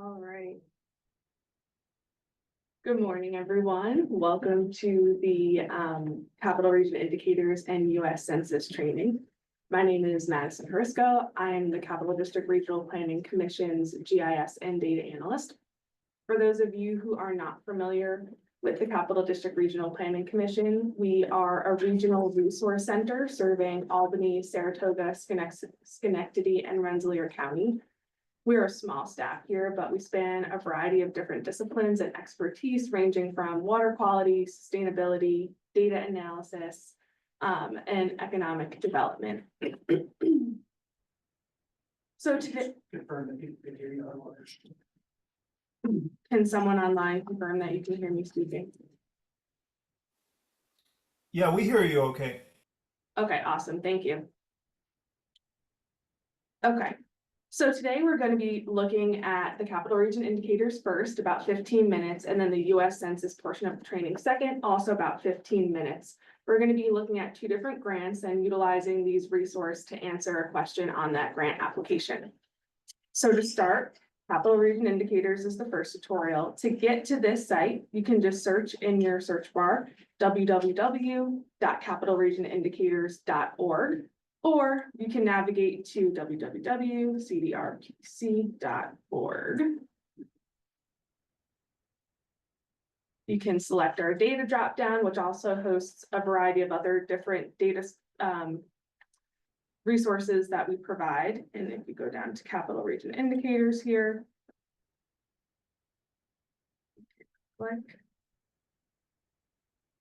All right. Good morning, everyone. Welcome to the Capital Region Indicators and U.S. Census training. My name is Madison Hrisco. I am the Capital District Regional Planning Commission's GIS and data analyst. For those of you who are not familiar with the Capital District Regional Planning Commission, we are a regional resource center serving Albany, Saratoga, Schenectady, and Rensselaer County. We're a small staff here, but we span a variety of different disciplines and expertise ranging from water quality, sustainability, data analysis, and economic development. So today, can someone online confirm that you can hear me speaking? Yeah, we hear you okay. Okay, awesome. Thank you. Okay. So today we're going to be looking at the Capital Region indicators first, about 15 minutes, and then the U.S. Census portion of the training second, also about 15 minutes. We're going to be looking at two different grants and utilizing these resources to answer a question on that grant application. So to start, Capital Region Indicators is the first tutorial. To get to this site, you can just search in your search bar, www.capitalregionindicators.org. Or you can navigate to www.cdrpc.org. You can select our data dropdown, which also hosts a variety of other different data resources that we provide. And if you go down to Capital Region Indicators here, click,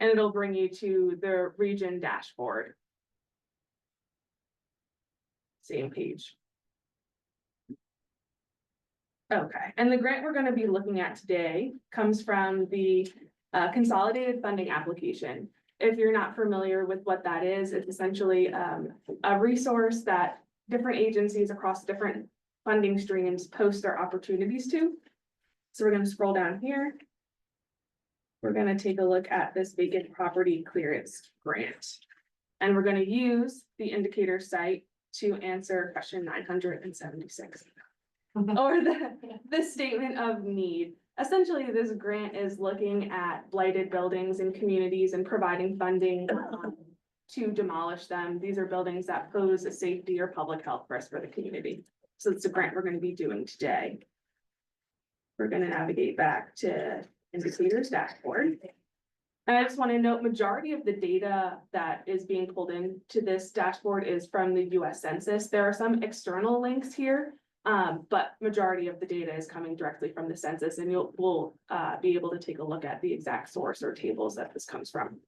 and it'll bring you to the region dashboard. Same page. Okay, and the grant we're going to be looking at today comes from the consolidated funding application. If you're not familiar with what that is, it's essentially a resource that different agencies across different funding streams post their opportunities to. So we're going to scroll down here. We're going to take a look at this vacant property clearance grant. And we're going to use the indicator site to answer question 976 or the statement of need. Essentially, this grant is looking at blighted buildings and communities and providing funding to demolish them. These are buildings that pose a safety or public health risk for the community. So it's a grant we're going to be doing today. We're going to navigate back to indicators dashboard. And I just want to note, majority of the data that is being pulled into this dashboard is from the U.S. Census. There are some external links here, but majority of the data is coming directly from the census, and we'll be able to take a look at the exact source or tables that this comes from.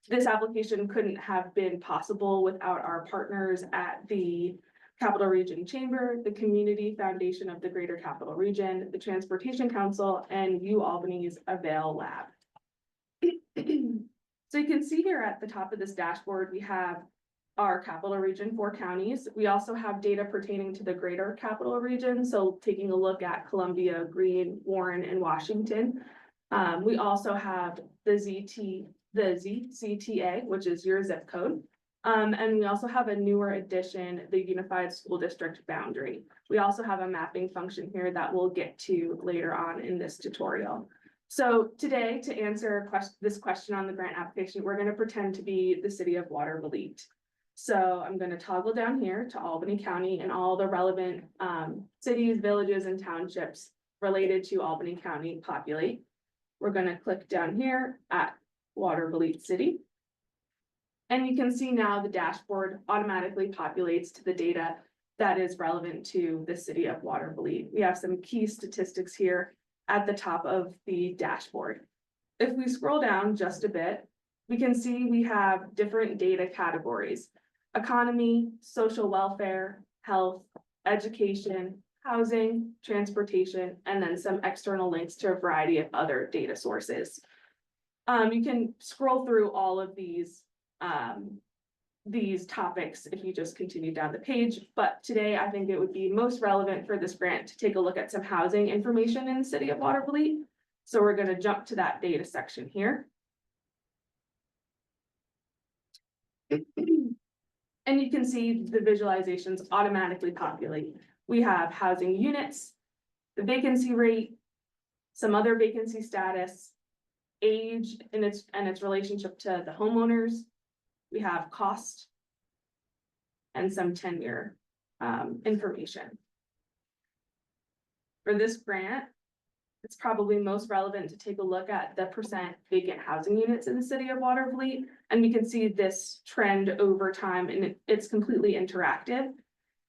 This application couldn't have been possible without our partners at the Capital Region Chamber, the Community Foundation of the Greater Capital Region, the Transportation Council, and UAlbany's Avail Lab. So you can see here at the top of this dashboard, we have our Capital Region 4 counties. We also have data pertaining to the Greater Capital Region. So taking a look at Columbia, Greene, Warren, and Washington. We also have the ZCTA, which is your zip code. And we also have a newer addition, the Unified School District boundary. We also have a mapping function here that we'll get to later on in this tutorial. So today, to answer this question on the grant application, we're going to pretend to be the city of Watervliet. So I'm going to toggle down here to Albany County and all the relevant cities, villages, and townships related to Albany County populate. We're going to click down here at Watervliet City. And you can see now the dashboard automatically populates to the data that is relevant to the city of Watervliet. We have some key statistics here at the top of the dashboard. If we scroll down just a bit, we can see we have different data categories: economy, social welfare, health, education, housing, transportation, and then some external links to a variety of other data sources. You can scroll through all of these topics if you just continue down the page, but today I think it would be most relevant for this grant to take a look at some housing information in the city of Watervliet. So we're going to jump to that data section here. And you can see the visualizations automatically populate. We have housing units, the vacancy rate, some other vacancy status, age and its relationship to the homeowners. We have cost and some tenure information. For this grant, it's probably most relevant to take a look at the percent vacant housing units in the city of Watervliet. And we can see this trend over time, and it's completely interactive.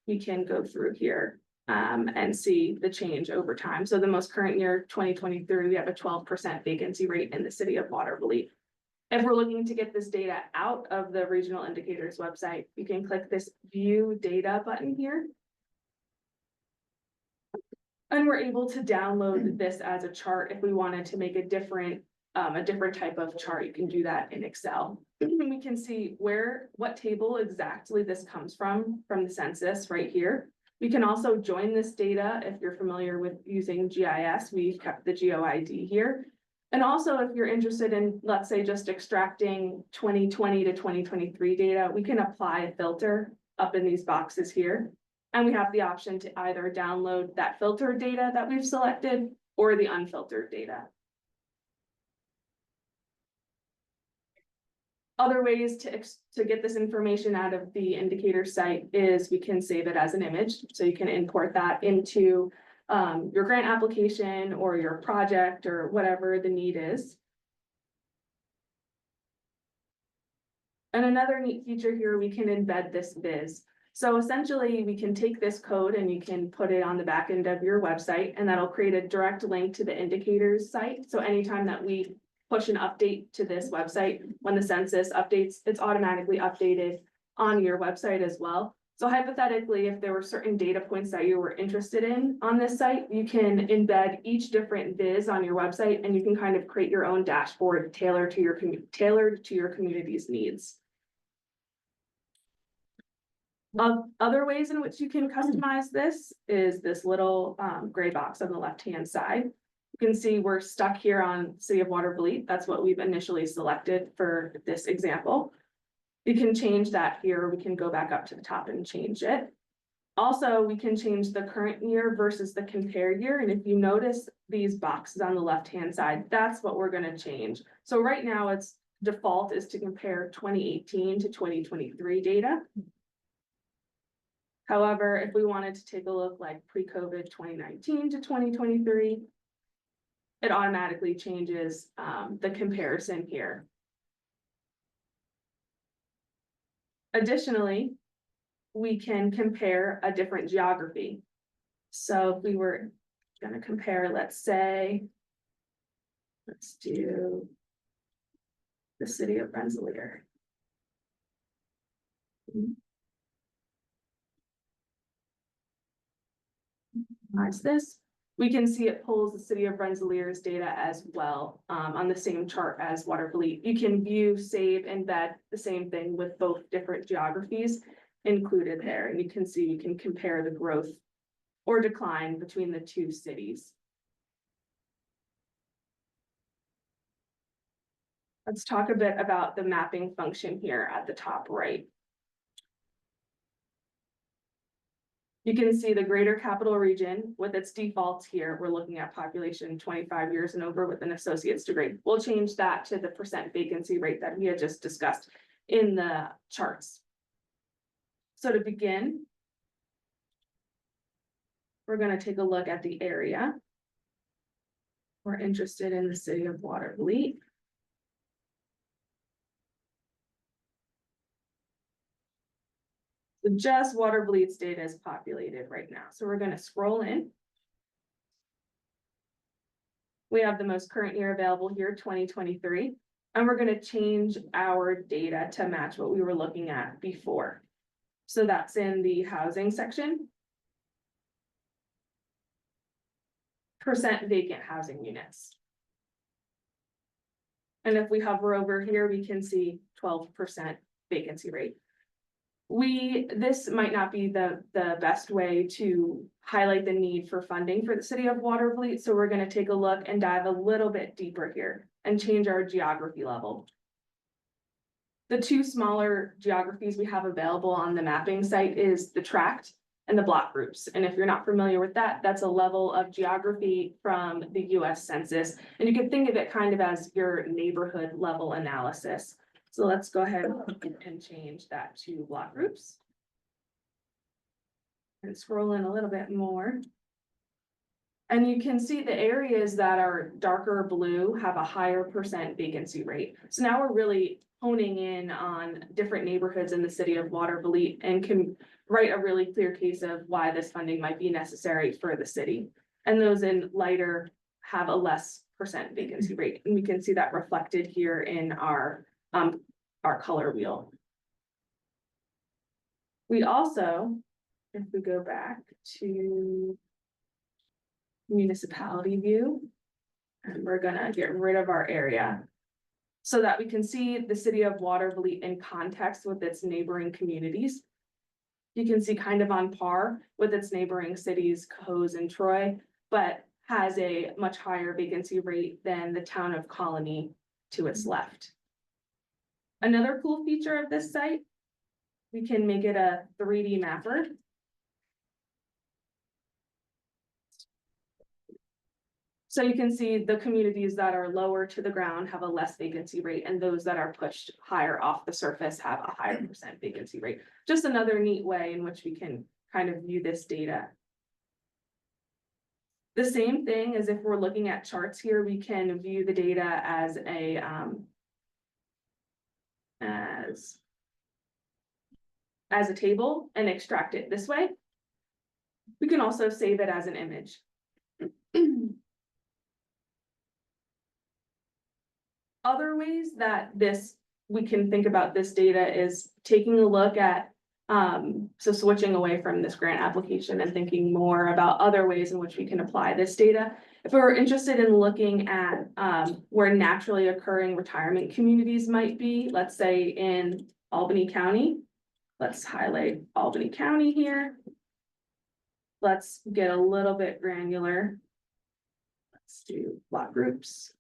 We can go through here and see the change over time. So the most current year, 2023, we have a 12% vacancy rate in the city of Watervliet. If we're looking to get this data out of the regional indicators website, you can click this view data button here. And we're able to download this as a chart. If we wanted to make a different type of chart, you can do that in Excel. We can see what table exactly this comes from the census right here. We can also join this data if you're familiar with using GIS. We've kept the GeoID here. And also if you're interested in, let's say, just extracting 2020 to 2023 data, we can apply a filter up in these boxes here. And we have the option to either download that filtered data that we've selected or the unfiltered data. Other ways to get this information out of the indicator site is we can save it as an image. So you can import that into your grant application or your project or whatever the need is. And another neat feature here, we can embed this viz. So essentially we can take this code and you can put it on the back end of your website, and that'll create a direct link to the indicators site. So anytime that we push an update to this website, when the census updates, it's automatically updated on your website as well. So hypothetically, if there were certain data points that you were interested in on this site, you can embed each different viz on your website, and you can kind of create your own dashboard tailored to your community's needs. Other ways in which you can customize this is this little gray box on the left-hand side. You can see we're stuck here on City of Watervliet. That's what we've initially selected for this example. We can change that here. We can go back up to the top and change it. Also, we can change the current year versus the compare year. And if you notice these boxes on the left-hand side, that's what we're going to change. So right now its default is to compare 2018 to 2023 data. However, if we wanted to take a look like pre-COVID 2019 to 2023, it automatically changes the comparison here. Additionally, we can compare a different geography. So if we were going to compare, let's do the city of Rensselaer. This, we can see it pulls the city of Rensselaer's data as well on the same chart as Watervliet. You can view, save, embed the same thing with both different geographies included there. And you can see we can compare the growth or decline between the two cities. Let's talk a bit about the mapping function here at the top right. You can see the greater capital region with its defaults here. We're looking at population 25 years and over with an associate's degree. We'll change that to the percent vacancy rate that we had just discussed in the charts. So to begin, we're going to take a look at the area. We're interested in the city of Watervliet. So just Watervliet's data is populated right now. So we're going to scroll in. We have the most current year available here, 2023, and we're going to change our data to match what we were looking at before. So that's in the housing section. Percent vacant housing units. And if we hover over here, we can see 12% vacancy rate. This might not be the best way to highlight the need for funding for the city of Watervliet. So we're going to take a look and dive a little bit deeper here and change our geography level. The two smaller geographies we have available on the mapping site is the tract and the block groups. And if you're not familiar with that, that's a level of geography from the US Census. And you can think of it kind of as your neighborhood level analysis. So let's go ahead and change that to block groups. And scroll in a little bit more. And you can see the areas that are darker blue have a higher percent vacancy rate. So now we're really honing in on different neighborhoods in the city of Watervliet and can write a really clear case of why this funding might be necessary for the city. And those in lighter have a less percent vacancy rate. And we can see that reflected here in our color wheel. We also, if we go back to municipality view, and we're gonna get rid of our area so that we can see the city of Watervliet in context with its neighboring communities. You can see kind of on par with its neighboring cities, Cohoes and Troy, but has a much higher vacancy rate than the town of Colony to its left. Another cool feature of this site, we can make it a 3D mapper. So you can see the communities that are lower to the ground have a less vacancy rate, and those that are pushed higher off the surface have a higher percent vacancy rate. Just another neat way in which we can kind of view this data. The same thing as if we're looking at charts here, we can view the data as a table and extract it this way. We can also save it as an image. Other ways that we can think about this data is taking a look at, so switching away from this grant application and thinking more about other ways in which we can apply this data. If we're interested in looking at where naturally occurring retirement communities might be, let's say in Albany County, let's highlight Albany County here. Let's get a little bit granular. Let's do block groups.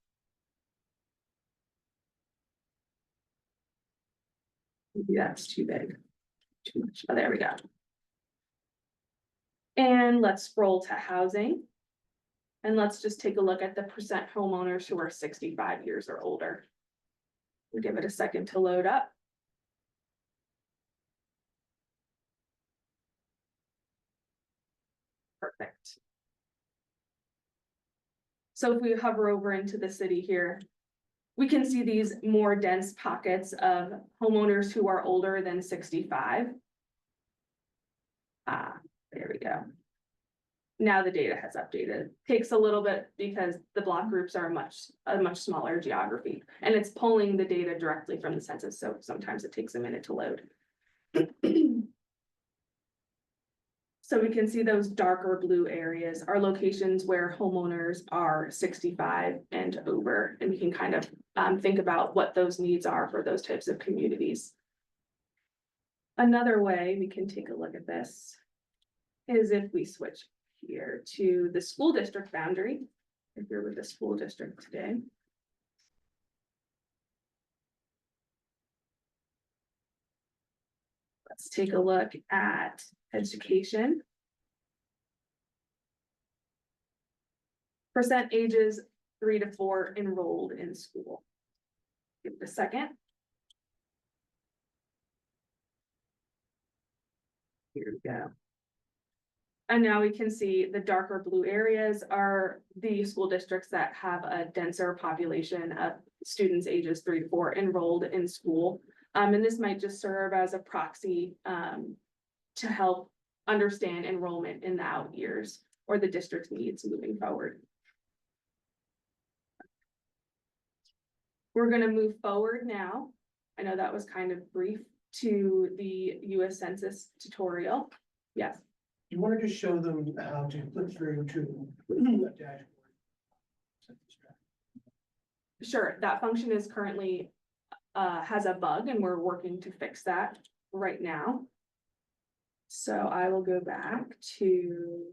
Maybe that's too big, too much. Oh, there we go. And let's scroll to housing. And let's just take a look at the percent homeowners who are 65 years or older. We'll give it a second to load up. Perfect. So if we hover over into the city here, we can see these more dense pockets of homeowners who are older than 65. There we go. Now the data has updated. Takes a little bit because the block groups are a much smaller geography, and it's pulling the data directly from the census. So sometimes it takes a minute to load. So we can see those darker blue areas are locations where homeowners are 65 and over, and we can kind of think about what those needs are for those types of communities. Another way we can take a look at this is if we switch here to the school district boundary, if you're with the school district today. Let's take a look at education. Percent ages 3 to 4 enrolled in school. Give it a second. Here we go. And now we can see the darker blue areas are the school districts that have a denser population of students ages 3 to 4 enrolled in school. And this might just serve as a proxy to help understand enrollment in the out years or the district's needs moving forward. We're going to move forward now. I know that was kind of brief to the US Census tutorial. Yes. You wanted to show them how to click through to the dashboard. Sure, that function is currently has a bug and we're working to fix that right now. So I will go back to,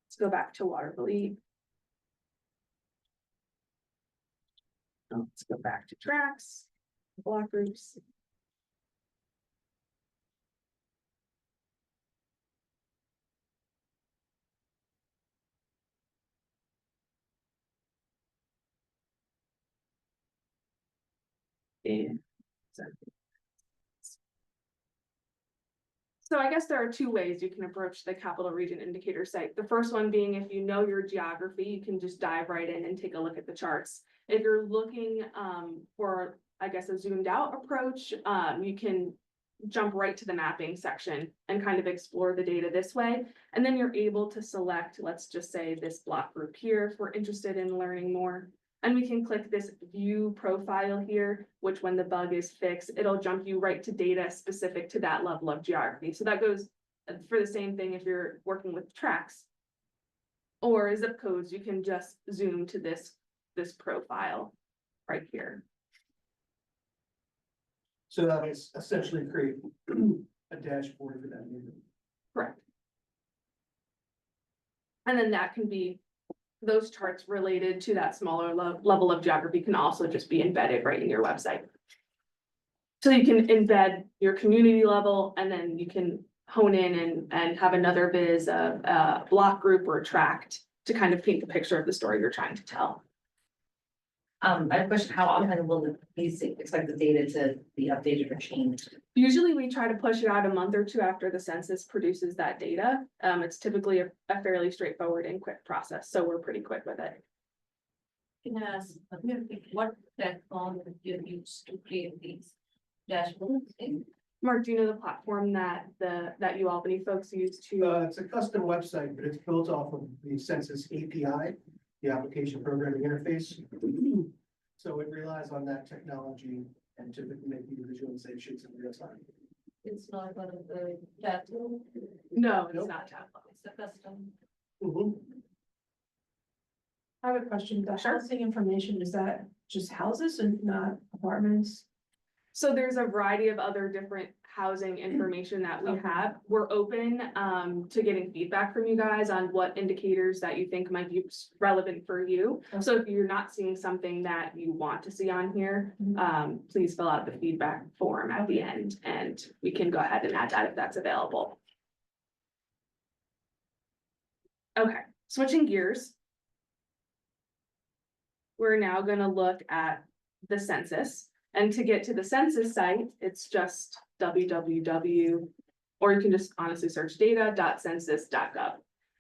let's go back to Watervliet. Let's go back to tracks, block groups. And so I guess there are two ways you can approach the capital region indicator site. The first one being if you know your geography, you can just dive right in and take a look at the charts. If you're looking for, I guess, a zoomed out approach, you can jump right to the mapping section and kind of explore the data this way. And then you're able to select, let's just say this block group here, if we're interested in learning more. And we can click this view profile here, which when the bug is fixed, it'll jump you right to data specific to that level of geography. So that goes for the same thing if you're working with tracks or zip codes, you can just zoom to this profile right here. So that is essentially create a dashboard for that. Correct. And then that can be, those charts related to that smaller level of geography can also just be embedded right in your website. So you can embed your community level and then you can hone in and have another viz of a block group or a tract to kind of paint the picture of the story you're trying to tell. I have a question, how often will these expect the data to be updated or changed? Usually we try to push it out a month or two after the census produces that data. It's typically a fairly straightforward and quick process, so we're pretty quick with it. Can I ask, what platform do you use to create these dashboards? Mark, do you know the platform that that you Albany folks use to? It's a custom website, but it's built off of the Census API, the application programming interface. So it relies on that technology and typically making visualizations in real time. It's not one of the Tableau, No, it's Nope. not Tableau. it's a custom. I have a question, the Sure. housing information, is that just houses and not apartments? So there's a variety of other different housing information that we Okay. have. We're open to getting feedback from you guys on what indicators that you think might be relevant for you. So if you're not seeing something that you want to see on here, please fill out the feedback form at the end and we can go ahead and add that if that's available. Okay, switching gears. We're now gonna look at the census. And to get to the census site, it's just www, or you can just honestly search data.census.gov.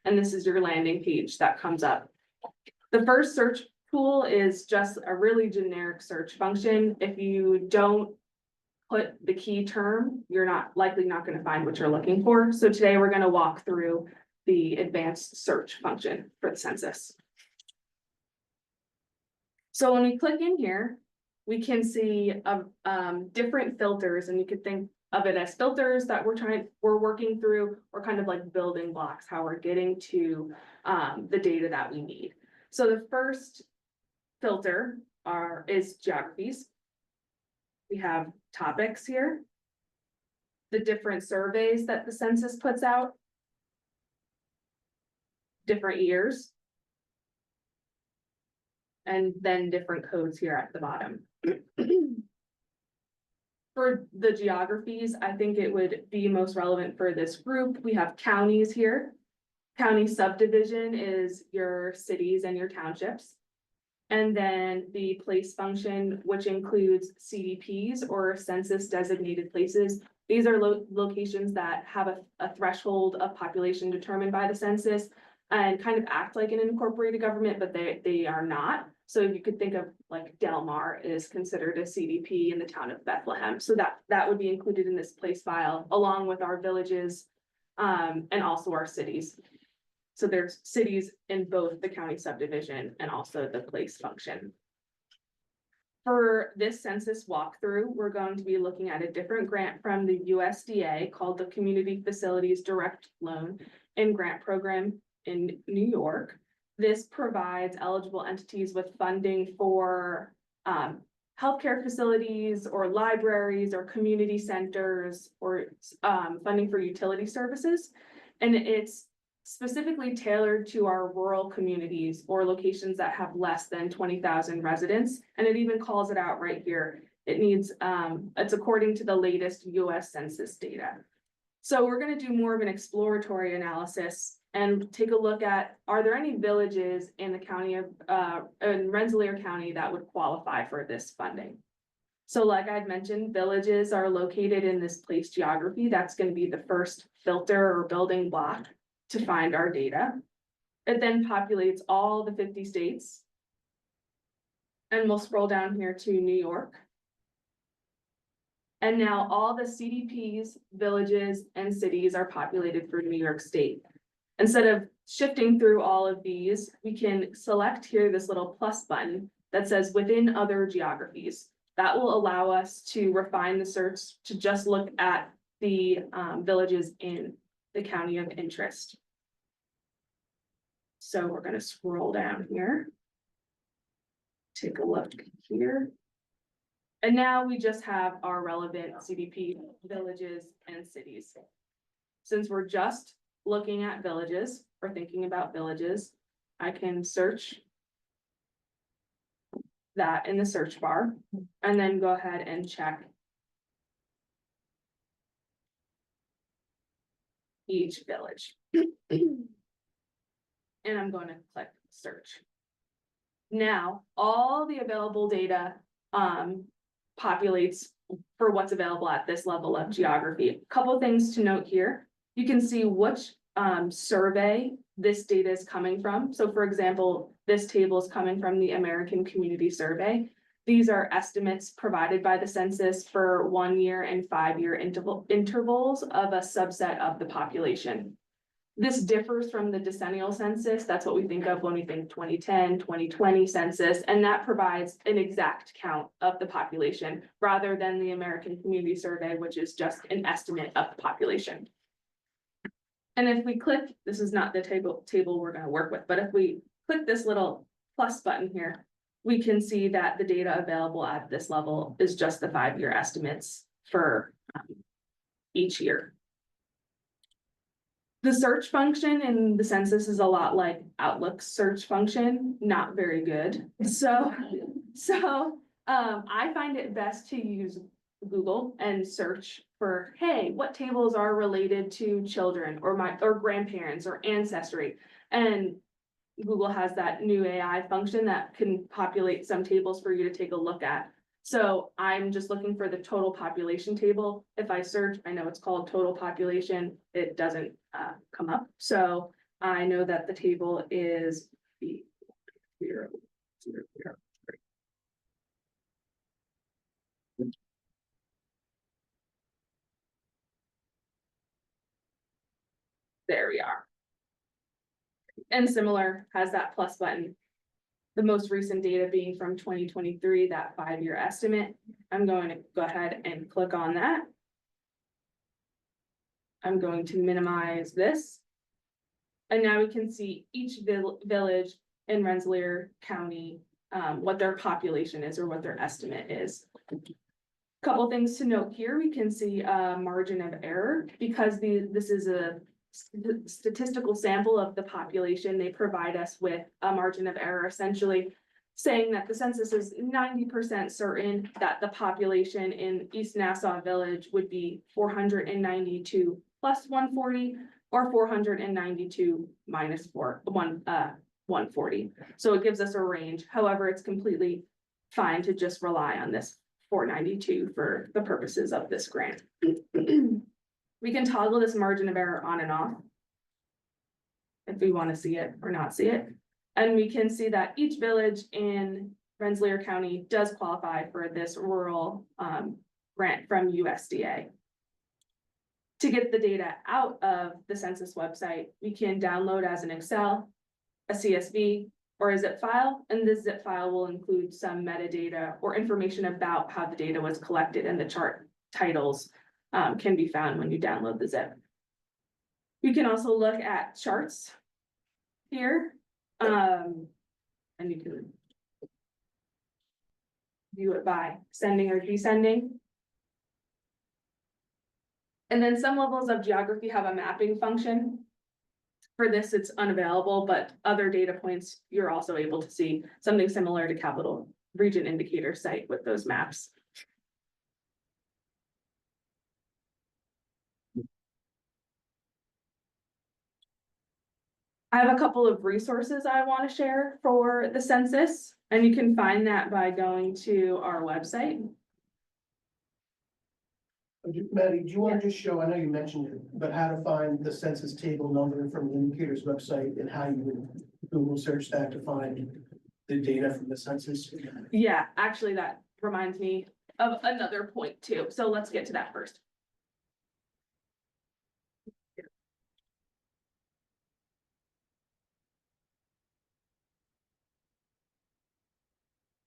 And this is your landing page that comes up. The first search tool is just a really generic search function. If you don't put the key term, you're likely not going to find what you're looking for. So today we're going to walk through the advanced search function for the census. So when we click in here, we can see different filters, and you could think of it as filters that we're working through, or kind of like building blocks, how we're getting to the data that we need. So the first filter is geographies. We have topics here, the different surveys that the census puts out, different years, and then different codes here at the bottom. For the geographies, I think it would be most relevant for this group. We have counties here. County subdivision is your cities and your townships. And then the place function, which includes CDPs or census designated places. These are locations that have a threshold of population determined by the census and kind of act like an incorporated government, but they are not. So you could think of like Del Mar is considered a CDP in the town of Bethlehem. So that would be included in this place file along with our villages and also our cities. So there's cities in both the county subdivision and also the place function. For this census walkthrough, we're going to be looking at a different grant from the USDA called the Community Facilities Direct Loan and Grant Program in New York. This provides eligible entities with funding for healthcare facilities or libraries or community centers or funding for utility services. And it's specifically tailored to our rural communities or locations that have less than 20,000 residents. And it even calls it out right here. It needs, it's according to the latest US Census data. So we're going to do more of an exploratory analysis and take a look at, are there any villages in the county of, in Rensselaer County that would qualify for this funding? So like I'd mentioned, villages are located in this place geography. That's gonna be the first filter or building block to find our data. It then populates all the 50 states. And we'll scroll down here to New York. And now all the CDPs, villages, and cities are populated for New York State. Instead of shifting through all of these, we can select here this little plus button that says within other geographies. That will allow us to refine the search to just look at the villages in the county of interest. So we're gonna scroll down here. Take a look here. And now we just have our relevant CDP villages and cities. Since we're just looking at villages or thinking about villages, I can search that in the search bar and then go ahead and check each village. And I'm going to click search. Now, all the available data populates for what's available at this level of geography. Couple things to note here. You can see which survey this data is coming from. So for example, this table is coming from the American Community Survey. These are estimates provided by the census for 1 year and 5 year intervals of a subset of the population. This differs from the decennial census. That's what we think of when we think 2010, 2020 census, and that provides an exact count of the population rather than the American Community Survey, which is just an estimate of the population. And if we click, this is not the table we're going to work with, but if we click this little plus button here, we can see that the data available at this level is just the 5 year estimates for each year. The search function in the census is a lot like Outlook's search function, not very good. So I find it best to use Google and search for, hey, what tables are related to children or grandparents or ancestry? And Google has that new AI function that can populate some tables for you to take a look at. So I'm just looking for the total population table. If I search, I know it's called total population. It doesn't come up. So I know that the table is here. There we are. And similar has that plus button. The most recent data being from 2023, that 5 year estimate. I'm going to go ahead and click on that. I'm going to minimize this. And now we can see each village in Rensselaer County, what their population is or what their estimate is. Couple things to note here, we can see a margin of error because this is a statistical sample of the population. They provide us with a margin of error, essentially saying that the census is 90% certain that the population in East Nassau Village would be 492 plus 140 or 492 minus 140. So it gives us a range. However, it's completely fine to just rely on this 492 for the purposes of this grant. We can toggle this margin of error on and off if we want to see it or not see it. And we can see that each village in Rensselaer County does qualify for this rural grant from USDA. To get the data out of the census website, we can download as an Excel, a CSV, or a zip file, and this zip file will include some metadata or information about how the data was collected, and the chart titles can be found when you download the zip. You can also look at charts here, and you can view it by ascending or descending. And then some levels of geography have a mapping function. For this, it's unavailable, but other data points, you're also able to see something similar to Capital Region Indicator site with those maps. I have a couple of resources I want to share for the census, and you can find that by going to our website. Maddie, do you want to just show, I know you mentioned it, but how to find the census table number from the indicator's website and how you would Google search that to find the data from the census? Yeah, actually, that reminds me of another point too, so let's get to that first.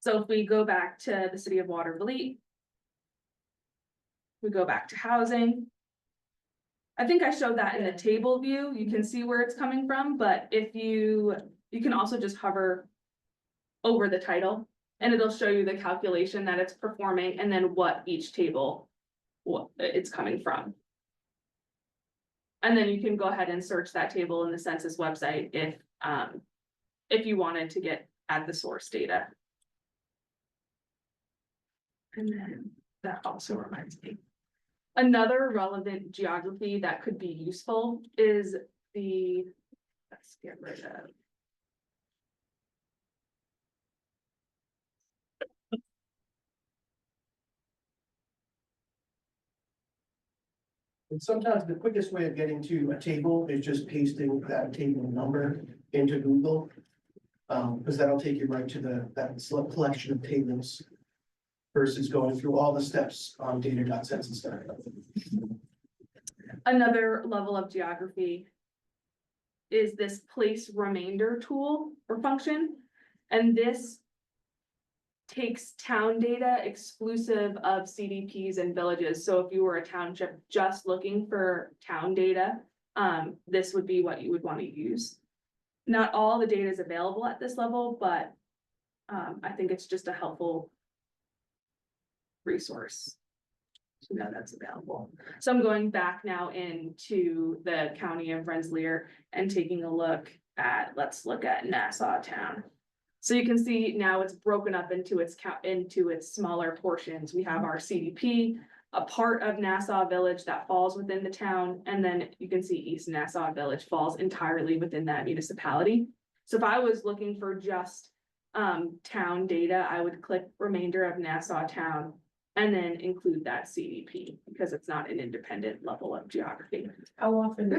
So if we go back to the city of Watervliet. We go back to housing. I think I showed that in the table view, you can see where it's coming from, but if you can also just hover over the title. And it'll show you the calculation that it's performing and then what each table, what it's coming from. And then you can go ahead and search that table in the census website if you wanted to get at the source data. And then that also reminds me. Another relevant geography that could be useful is let's get rid of. And sometimes the quickest way of getting to a table is just pasting that table number into Google. Because that'll take you right to that select collection of tables. Versus going through all the steps on data.census.gov. Another level of geography is this place remainder tool or function. And this takes town data exclusive of CDPs and villages. So if you were a township just looking for town data, this would be what you would want to use. Not all the data is available at this level, but I think it's just a helpful resource. So now that's available. So I'm going back now into the county of Rensselaer and taking a look at, let's look at Nassau town. So you can see now it's broken up into its smaller portions. We have our CDP, a part of Nassau Village that falls within the town, and then you can see East Nassau Village falls entirely within that municipality. So if I was looking for just town data, I would click remainder of Nassau town and then include that CDP because it's not an independent level of geography. How often?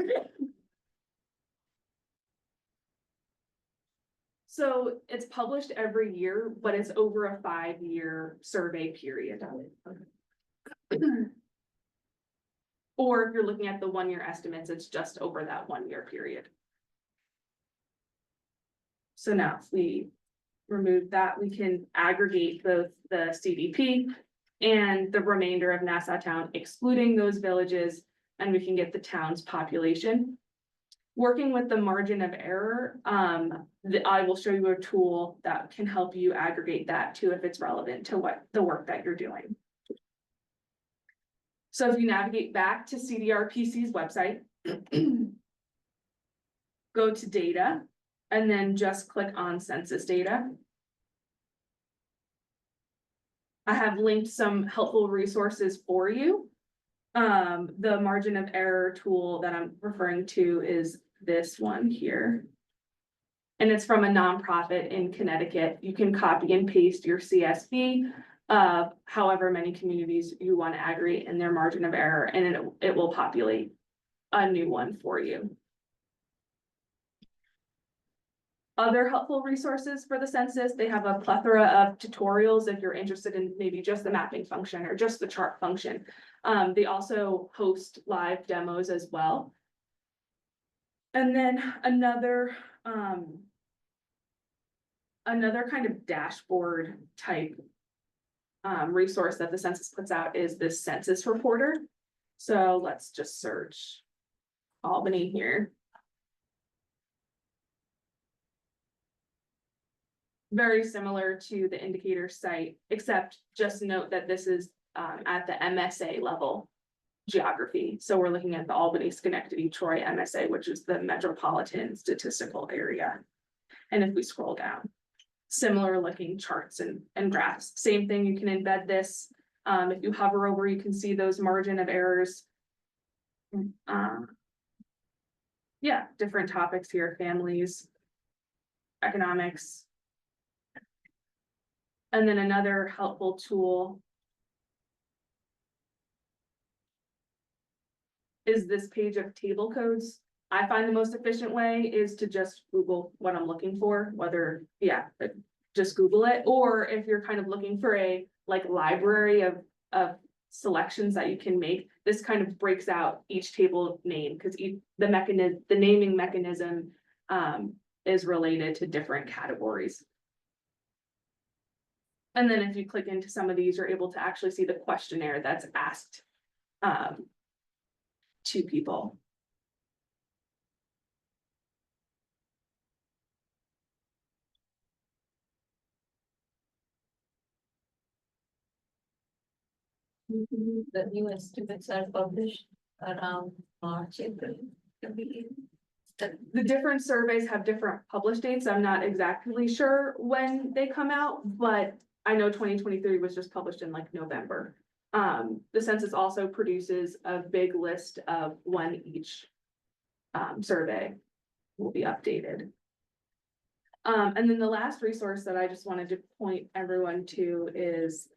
So it's published every year, but it's over a 5-year survey period. Or if you're looking at the 1-year estimates, it's just over that 1-year period. So now if we remove that, we can aggregate both the CDP and the remainder of Nassau town, excluding those villages, and we can get the town's population. Working with the margin of error, I will show you a tool that can help you aggregate that too if it's relevant to what the work that you're doing. So if you navigate back to CDRPC's website, go to data, and then just click on census data. I have linked some helpful resources for you. The margin of error tool that I'm referring to is this one here. And it's from a nonprofit in Connecticut. You can copy and paste your CSV of however many communities you want to aggregate in their margin of error, and it will populate a new one for you. Other helpful resources for the census, they have a plethora of tutorials if you're interested in maybe just the mapping function or just the chart function. They also host live demos as well. And then another kind of dashboard type resource that the census puts out is this census reporter. So let's just search Albany here. Very similar to the indicator site, except just note that this is at the MSA level geography. So we're looking at the Albany, Schenectady, Troy MSA, which is the metropolitan statistical area. And if we scroll down, similar looking charts and graphs, same thing, you can embed this. If you hover over, you can see those margin of errors. Yeah, different topics here, families, economics. And then another helpful tool is this page of table codes. I find the most efficient way is to just Google what I'm looking for, whether, just Google it, or if you're kind of looking for a like library of selections that you can make, this kind of breaks out each table name, because the naming mechanism is related to different categories. And then if you click into some of these, you're able to actually see the questionnaire that's asked to people. The new estimates are published around March, April. The different surveys have different publish dates. I'm not exactly sure when they come out, but I know 2023 was just published in like November. The census also produces a big list of when each survey will be updated. And then the last resource that I just wanted to point everyone to is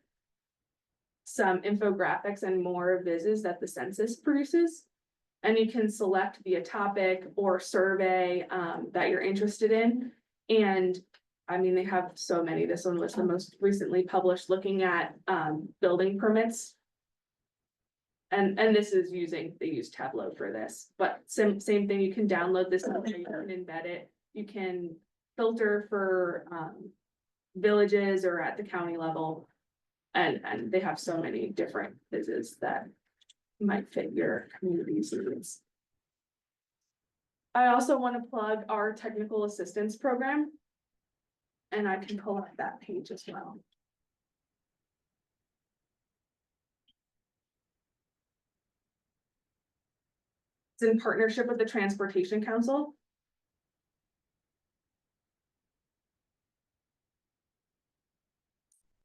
some infographics and more vizzes that the census produces. And you can select via topic or survey that you're interested in. And I mean, they have so many. This one was the most recently published, looking at building permits. And this is they use Tableau for this, but same thing, you can download this, you can embed it. You can filter for villages or at the county level. And they have so many different vizzes that might fit your community's needs. I also want to plug our technical assistance program. And I can pull up that page as well. It's in partnership with the Transportation Council.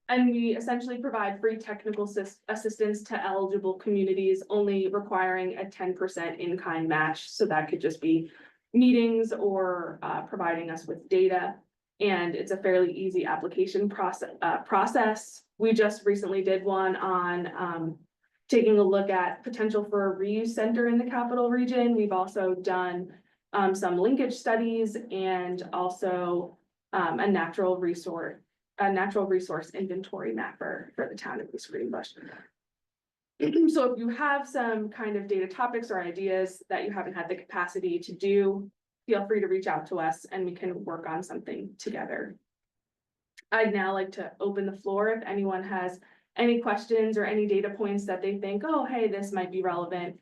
And we essentially provide free technical assistance to eligible communities, only requiring a 10% in-kind match. So that could just be meetings or providing us with data. And it's a fairly easy application process. We just recently did one on taking a look at potential for a reuse center in the capital region. We've also done some linkage studies and also a natural resource inventory mapper for the town of East Greenbush. So if you have some kind of data topics or ideas that you haven't had the capacity to do, feel free to reach out to us and we can work on something together. I'd now like to open the floor if anyone has any questions or any data points that they think, oh, hey, this might be relevant.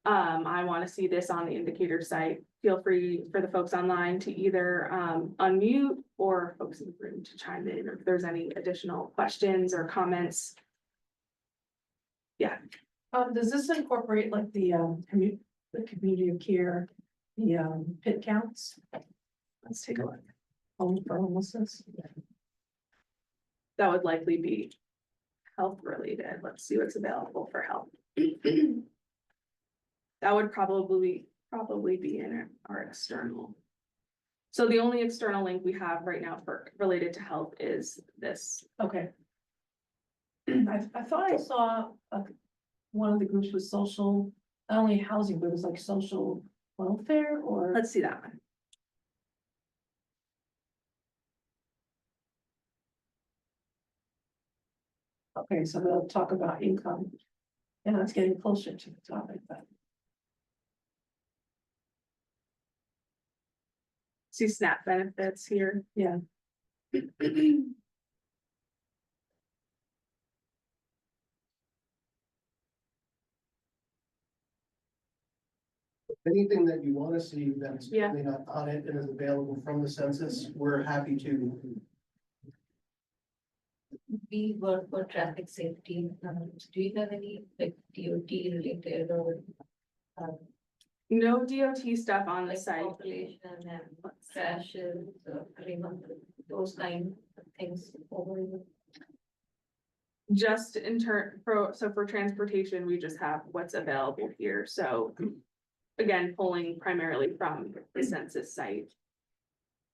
I want to see this on the indicator site. Feel free for the folks online to either unmute or folks in the room to chime in if there's any additional questions or comments. Yeah. Does this incorporate like the community of care, the pit counts? Let's take a look. Home for homelessness? That would likely be health related. Let's see what's available for health. That would probably be in our external. So the only external link we have right now for related to health is this. Okay. I thought I saw one of the groups was social, not only housing, but it was like social welfare or. Let's see that one. Okay, so they'll talk about income. And it's getting closer to the topic, but. See SNAP benefits here. Yeah. Anything that you want to see that's Yeah. currently not on it and is available from the census, we're happy to. We work for traffic safety. Do you have any like DOT related or No DOT stuff on the like site. population and crashes, those kind of things over? Just in for transportation, we just have what's available here. So again, pulling primarily from the census site.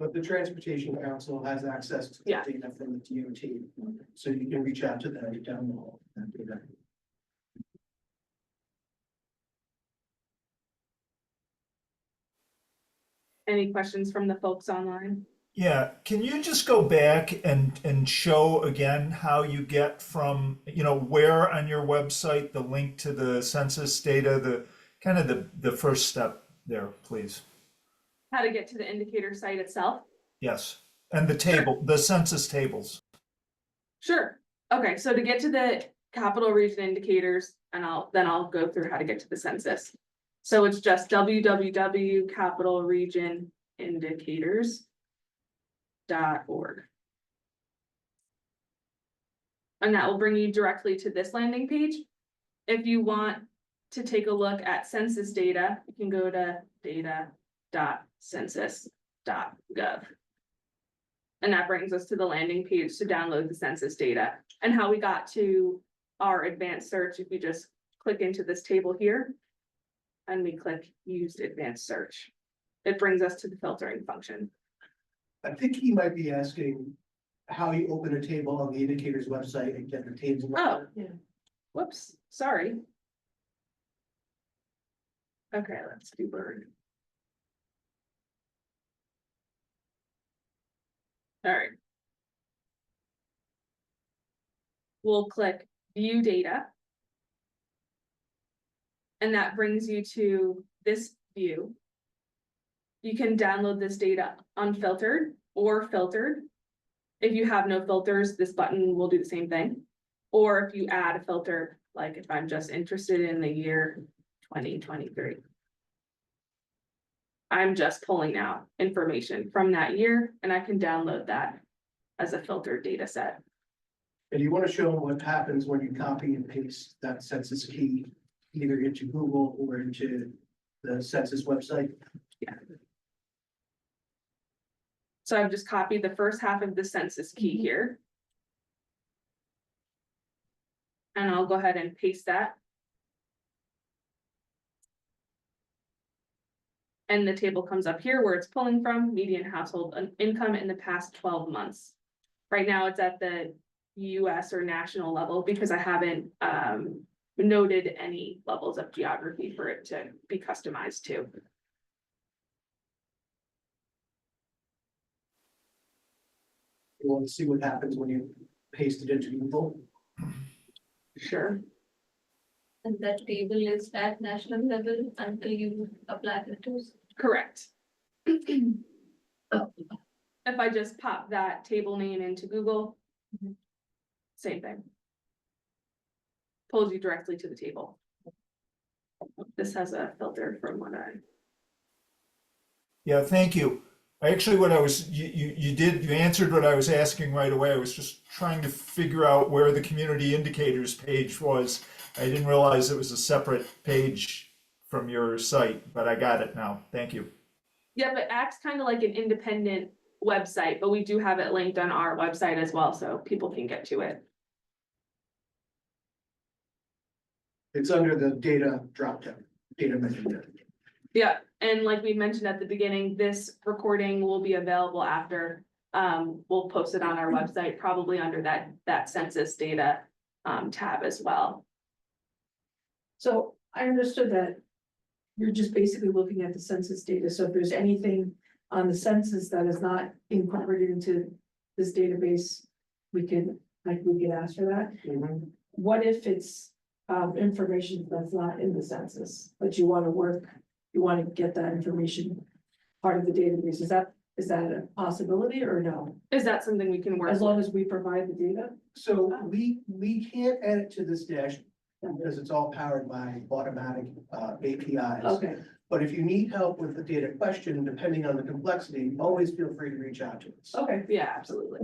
But the Transportation Council has access to the Yeah. data from the DOT, so you can reach out to them to download that data. Any questions from the folks online? Yeah, can you just go back and show again how you get from, where on your website, the link to the census data, the kind of the first step there, please? How to get to the indicator site itself? Yes, and the table, the census tables. Sure. Okay, so to get to the capital region indicators, and I'll go through how to get to the census. So it's just www.capitalregionindicators.org. And that will bring you directly to this landing page. If you want to take a look at census data, you can go to data.census.gov. And that brings us to the landing page to download the census data. And how we got to our advanced search, if we just click into this table here and we click used advanced search, it brings us to the filtering function. I think he might be asking how you open a table on the indicators website and get the table. Oh. Yeah. Whoops, sorry. Okay, let's do Bird. All right. We'll click view data. And that brings you to this view. You can download this data unfiltered or filtered. If you have no filters, this button will do the same thing. Or if you add a filter, like if I'm just interested in the year 2023. I'm just pulling out information from that year and I can download that as a filtered data set. And you want to show them what happens when you copy and paste that census key either into Google or into the census website. So I've just copied the first half of the census key here. And I'll go ahead and paste that. And the table comes up here where it's pulling from median household income in the past 12 months. Right now it's at the US or national level because I haven't noted any levels of geography for it to be customized to. You want to see what happens when you paste it into Google. Sure. And that table is at national level until you apply the tools. Correct. If I just pop that table name into Google, same thing. Pulls you directly to the table. This has a filter from what I. Yeah, thank you. Actually, what I was, you answered what I was asking right away. I was just trying to figure out where the community indicators page was. I didn't realize it was a separate page from your site, but I got it now. Thank you. Yeah, but acts kind of like an independent website, but we do have it linked on our website as well, so people can get to it. It's under the data dropdown, data menu. Yeah, and like we mentioned at the beginning, this recording will be available after. We'll post it on our website, probably under that census data tab as well. So I understood that you're just basically looking at the census data, so if there's anything on the census that is not incorporated into this database, we can ask for that. What if it's information that's not in the census, but you want to get that information part of the database? Is that a possibility or no? Is that something we can work As with? long as we provide the data? So we can't add it to this dashboard because it's all powered by automatic APIs. Okay, But if you need help with the data question, depending on the complexity, always feel free to reach out to us. okay. Yeah, absolutely.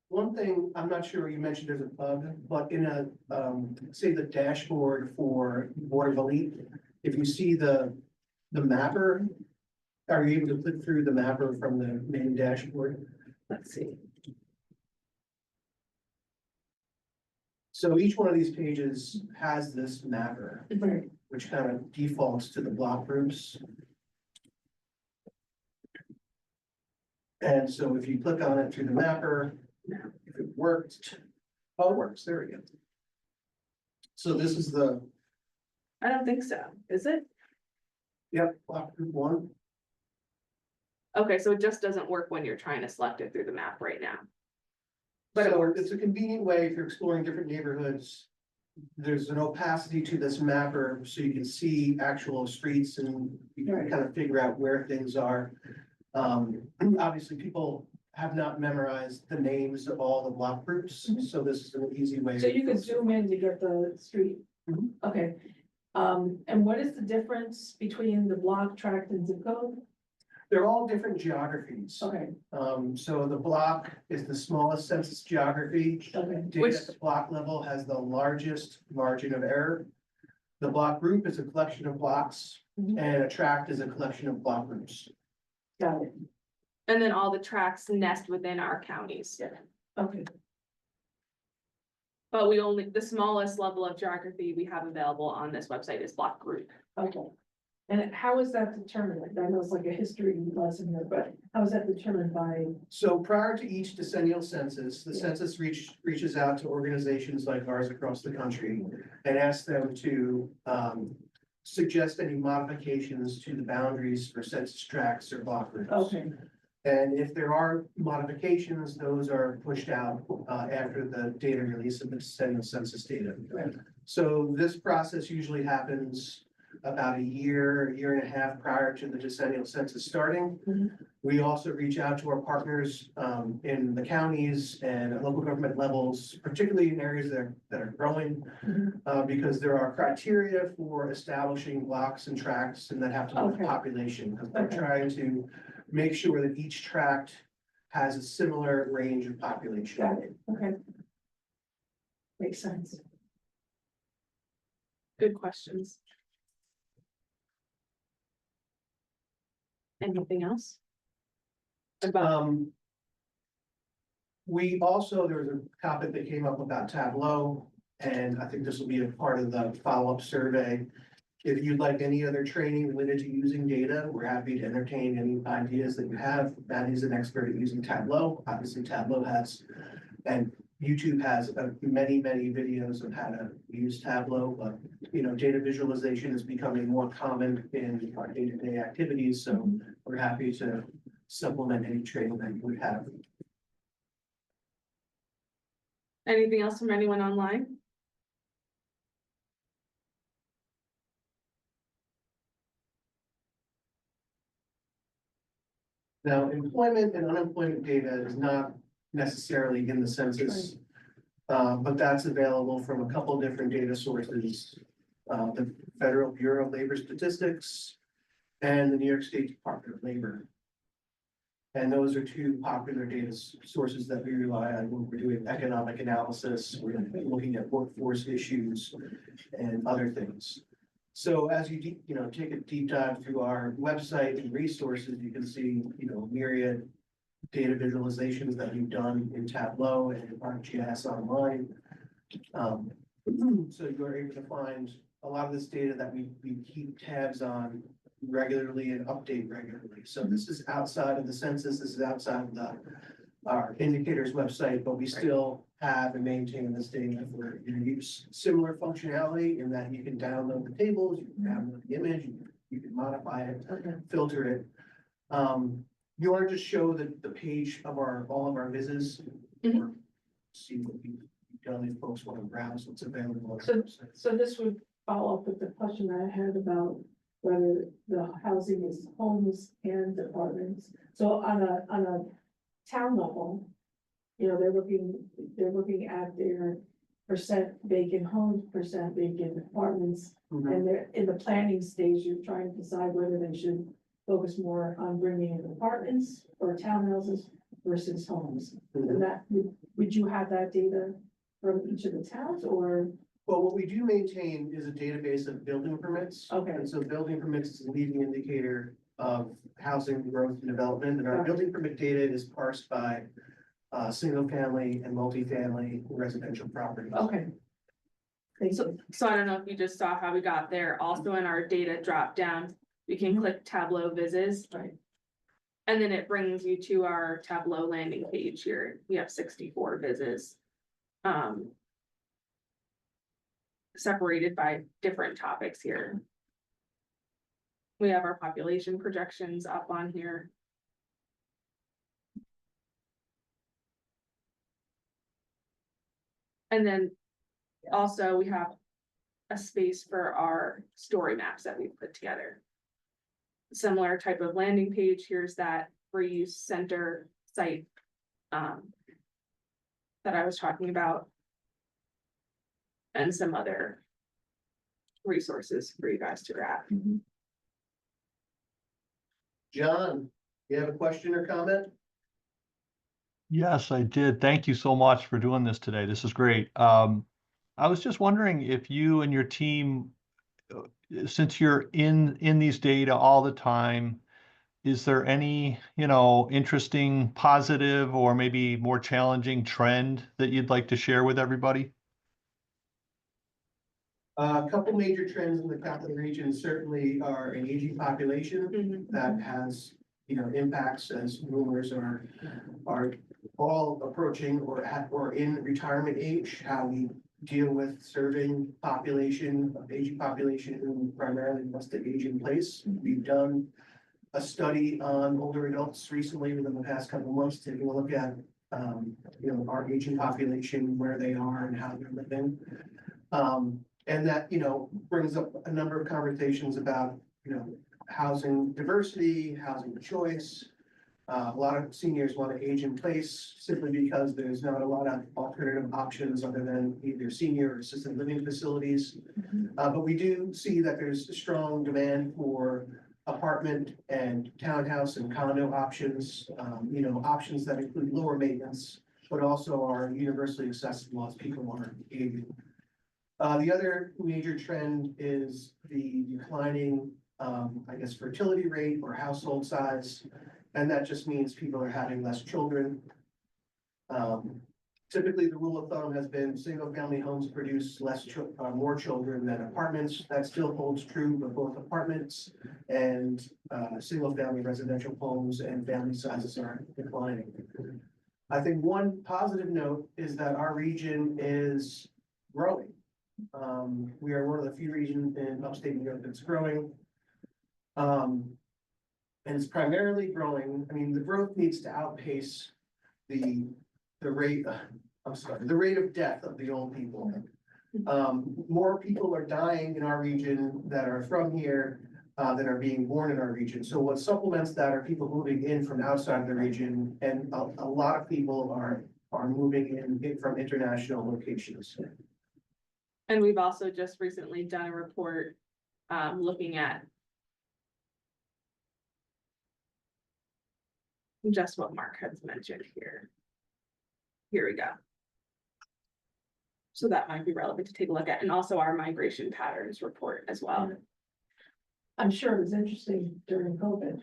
One thing, I'm not sure you mentioned there's a bug, but in a, say the dashboard for Board of Elite, if you see the mapper, are you able to click through the mapper from the main dashboard? Let's see. So each one of these pages has this mapper, Right. which kind of defaults to the block groups. And so if you click on it through the mapper, if it worked, oh, it works, there we go. So this is the, I don't think so, is it? Yep, block group one. Okay, so it just doesn't work when you're trying to select it through the map right now. But it So works. it's a convenient way if you're exploring different neighborhoods. There's an opacity to this mapper, so you can see actual streets and you can kind of figure out where things are. Obviously, people have not memorized the names of all the block groups, so this is an easy way. So you could zoom in to get the street. Mhm. Okay. And what is the difference between the block, tract, and zip code? They're all different geographies. Okay, So the block is the smallest census geography. okay, Data at the block level has the largest margin of error. The block group is a collection of blocks, Mhm. and a tract is a collection of block groups. got it, And then all the tracks nest within our counties. okay. But we only, the smallest level of geography we have available on this website is block group. Okay. And how is that determined? I know it's like a history lesson here, but how is that determined by? So prior to each decennial census, the census reaches out to organizations like ours across the country and asks them to suggest any modifications to the boundaries for census tracts or block groups. Okay, And if there are modifications, those are pushed out after the data release of the decennial census data. Right. So this process usually happens about a year and a half prior to the decennial census starting. Mhm. We also reach out to our partners in the counties and at local government levels, particularly in areas that are growing. Mhm. Because there are criteria for establishing blocks and tracts and that have to do with Okay. population. Because we're Okay. trying to make sure that each tract has a similar range of population. got it, okay. Makes sense. Good questions. Anything else? About, We also, there was a topic that came up about Tableau, and I think this will be a part of the follow-up survey. If you'd like any other training related to using data, we're happy to entertain any ideas that you have. Matt is an expert at using Tableau. Obviously, Tableau has, and YouTube has many videos of how to use Tableau, but data visualization is becoming more common in our day-to-day activities, so we're happy to supplement any training that you would have. anything else from anyone online? Now, employment and unemployment data is not necessarily in the census. But that's available from a couple different data sources. The Federal Bureau of Labor Statistics and the New York State Department of Labor. And those are two popular data sources that we rely on when we're doing economic analysis, we're looking at workforce issues and other things. So as you take a deep dive through our website and resources, you can see, myriad data visualizations that we've done in Tableau and in ArcGIS Online. So you're able to find a lot of this data that we keep tabs on regularly and update regularly. So this is outside of the census, this is outside of our indicators website, but we still have and maintain this data for your use. Similar functionality in that you can download the tables, you can download the image, you can modify it, Okay. filter it. You want to just show the page of all of our visits? Mhm. Or see what we've done if folks want to browse what's available. on our So- website. So this would follow up with the question I had about whether the housing is homes and apartments. So on a town level, they're looking at their percent vacant homes, percent vacant apartments. Mhm. And they're in the planning stage, you're trying to decide whether they should focus more on bringing in apartments or townhouses versus homes. And that, would you have that data from each of the towns or? Well, what we do maintain is a database of building permits. Okay. And so building permits is a leading indicator of housing growth and development. And our Okay. building permit data is parsed by single family and multifamily residential properties. Okay. Thank So, you. so I don't know if you just saw how we got there. Also in our data drop down, we can click Tableau Vises. Right. And then it brings you to our Tableau landing page here. We have 64 vises. Separated by different topics here. We have our population projections up on here. And then also we have a space for our story maps that we've put together. Similar type of landing page. Here's that reuse center site that I was talking about. And some other resources for you guys to grab. John, you have a question or comment? Yes, I did. Thank you so much for doing this today. This is great. I was just wondering if you and your team, since you're in these data all the time, is there any, interesting, positive, or maybe more challenging trend that you'd like to share with everybody? A couple major trends in the capital region certainly are an aging population that has, impacts as boomers are all approaching or in retirement age, how we deal with serving aging population, primarily what's the age in place. We've done a study on older adults recently within the past couple of months, taking a look at, our aging population, where they are and how they're living. And that, brings up a number of conversations about, housing diversity, housing choice. A lot of seniors want to age in place simply because there's not a lot of alternative options other than either senior or assisted living facilities. But we do see that there's a strong demand for apartment and townhouse and condo options, options that include lower maintenance, but also are universally accessible as people are aging. The other major trend is the declining, fertility rate or household size. And that just means people are having less children. Typically, the rule of thumb has been single-family homes produce more children than apartments. That still holds true for both apartments and single-family residential homes, and family sizes are declining. I think one positive note is that our region is growing. We are one of the few regions in upstate New York that's growing. And it's primarily growing. I mean, the growth needs to outpace the rate of death of the old people. More people are dying in our region that are from here than are being born in our region. So what supplements that are people moving in from outside of the region, and a lot of people are moving in from international locations. And we've also just recently done a report looking at just what Mark has mentioned here. Here we go. So that might be relevant to take a look at, and also our migration patterns report as well. I'm sure it was interesting during COVID.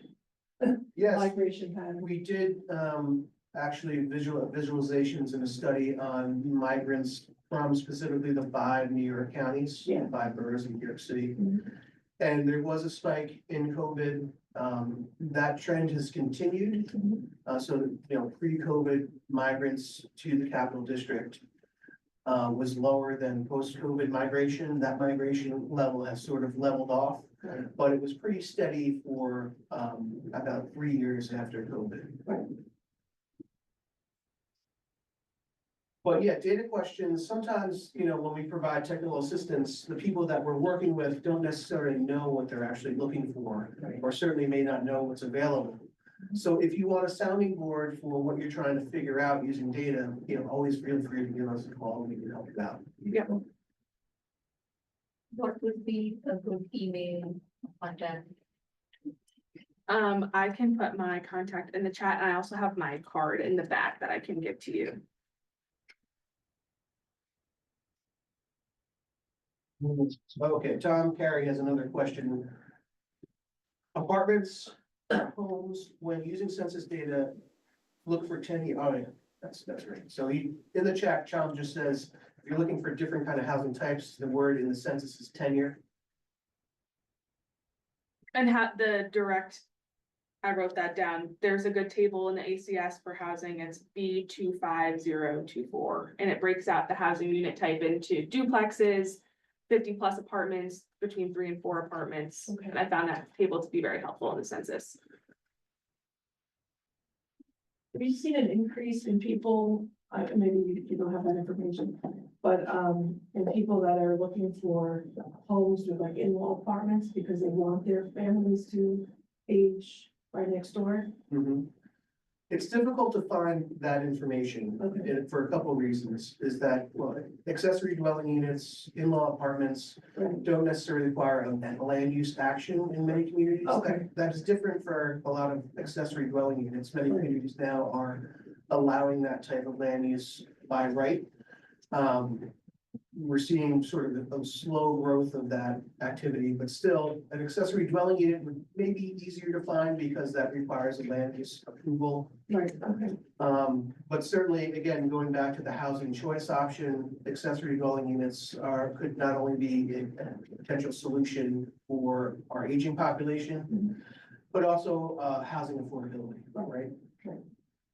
Yes, Migration pattern. we did actually visualizations in a study on migrants from specifically the 5 New York counties, Yeah. 5 boroughs in New York City. Mhm. And there was a spike in COVID. That trend has continued. So, pre-COVID migrants to the capital district was lower than post-COVID migration. That migration level has sort of leveled off, but it was pretty steady for about 3 years after COVID. Right. But yeah, data questions, sometimes, when we provide technical assistance, the people that we're working with don't necessarily know what they're actually looking for, or certainly may not know what's available. So if you want a sounding board for what you're trying to figure out using data, always feel free to give us a call and we can help you out. Yeah. What would be a good email contact? I can put my contact in the chat, and I also have my card in the back that I can give to you. Okay, Tom Carey has another question. Apartments, homes, when using census data, look for 10-year, oh yeah, that's right. So in the chat, Tom just says, if you're looking for different kind of housing types, the word in the census is tenure. And have the direct, I wrote that down. There's a good table in the ACS for housing. It's B25024, and it breaks out the housing unit type into duplexes, 50+ apartments, between 3 and 4 apartments. Okay. And I found that table to be very helpful in the census. Have you seen an increase in people, maybe you don't have that information, but, in people that are looking for homes with like in-law apartments because they want their families to age right next door? Mhm. It's difficult to find that information Okay. for a couple of reasons, is that, well, accessory dwelling units, in-law apartments Right. don't necessarily require a land use action in many communities. Okay. That is different for a lot of accessory dwelling units. Many communities now are allowing that type of land use by right. We're seeing sort of a slow growth of that activity, but still, an accessory dwelling unit would maybe easier to find because that requires a land use approval. Right, okay, But certainly, again, going back to the housing choice option, accessory dwelling units could not only be a potential solution for our aging population, but also, housing affordability, right?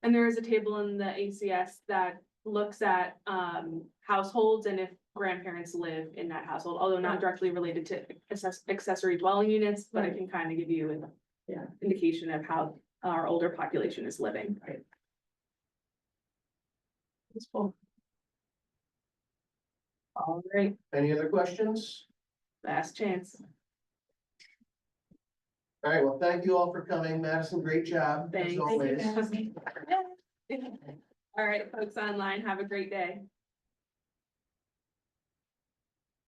And there is a table in the ACS that looks at households and if grandparents live in that household, although not directly related to accessory dwelling units, but it can kind of give you an indication of how our older population is living. Right. It's full. All right, Any other questions? last chance. All right, well, thank you all for coming. Madison, great job, as Thanks. always. All right, folks online, have a great day.